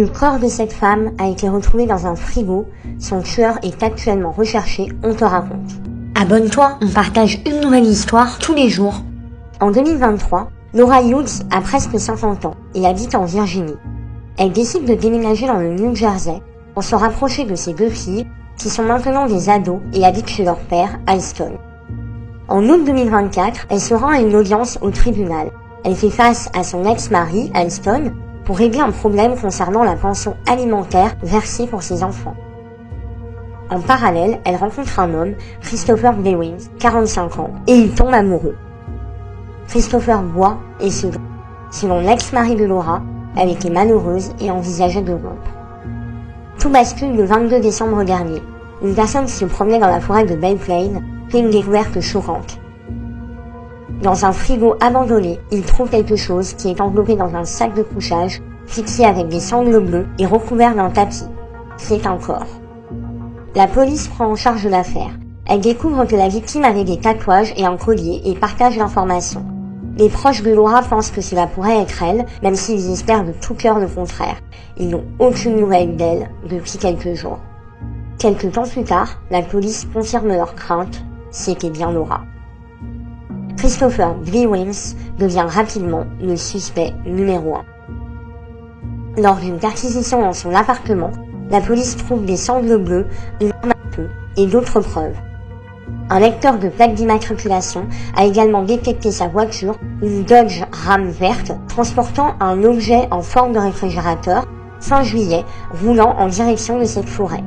Le corps de cette femme a été retrouvé dans un frigo. Son tueur est actuellement recherché, on te raconte. Abonne-toi, on partage une nouvelle histoire tous les jours. En 2023, Laura Hughes a presque 50 ans et habite en Virginie. Elle décide de déménager dans le New Jersey pour se rapprocher de ses 2 filles qui sont maintenant des ados et habitent chez leur père, Alston. En août 2024, elle se rend à une audience au tribunal. Elle fait face à son ex-mari, Alston, pour régler un problème concernant la pension alimentaire versée pour ses enfants. En parallèle, elle rencontre un homme, Christopher Blewins, 45 ans, et ils tombent amoureux. Christopher boit et se drogue. Selon l'ex-mari de Laura, elle était malheureuse et envisageait de rompre. Tout bascule le 22 décembre dernier. Une personne qui se promenait dans la forêt de Belle Plaine fait une découverte choquante. Dans un frigo abandonné, il trouve quelque chose qui est enveloppé dans un sac de couchage, fixé avec des sanglots bleus et recouvert d'un tapis. C'est un corps. La police prend en charge l'affaire. Elle découvre que la victime avait des tatouages et un collier et partage l'information. Les proches de Laura pensent que cela pourrait être elle, même s'ils espèrent de tout cœur le contraire. Ils n'ont aucune nouvelle d'elle depuis quelques jours. Quelques temps plus tard, la police confirme leurs craintes. C'était bien Laura. Christopher Blewins devient rapidement le suspect numéro 1. Lors d'une perquisition dans son appartement, la police trouve des sanglots bleus, une arme à feu et d'autres preuves. Un lecteur de plaque d'immatriculation a également détecté sa voiture, une Dodge Ram verte, transportant un objet en forme de réfrigérateur, fin juillet, roulant en direction de cette forêt.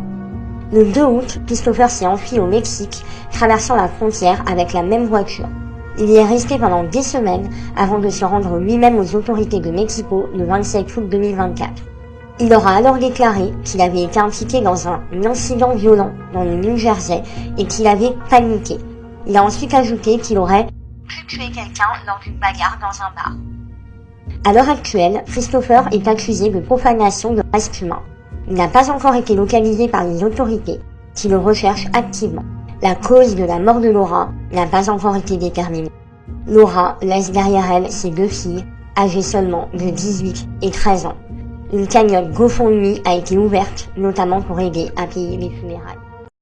Le 2 août, Christopher s'est enfui au Mexique, traversant la frontière avec la même voiture. Il y est resté pendant des semaines avant de se rendre lui-même aux autorités de Mexico le 27 août 2024. Il aura alors déclaré qu'il avait été impliqué dans un incident violent dans le New Jersey et qu'il avait paniqué. Il a ensuite ajouté qu'il aurait pu tuer quelqu'un lors d'une bagarre dans un bar. À l'heure actuelle, Christopher est accusé de profanation de restes humains. Il n'a pas encore été localisé par les autorités, qui le recherchent activement. La cause de la mort de Laura n'a pas encore été déterminée. Laura laisse derrière elle ses 2 filles, âgées seulement de 18 et 13 ans. Une cagnotte GoFundMe a été ouverte, notamment pour aider à payer les funérailles.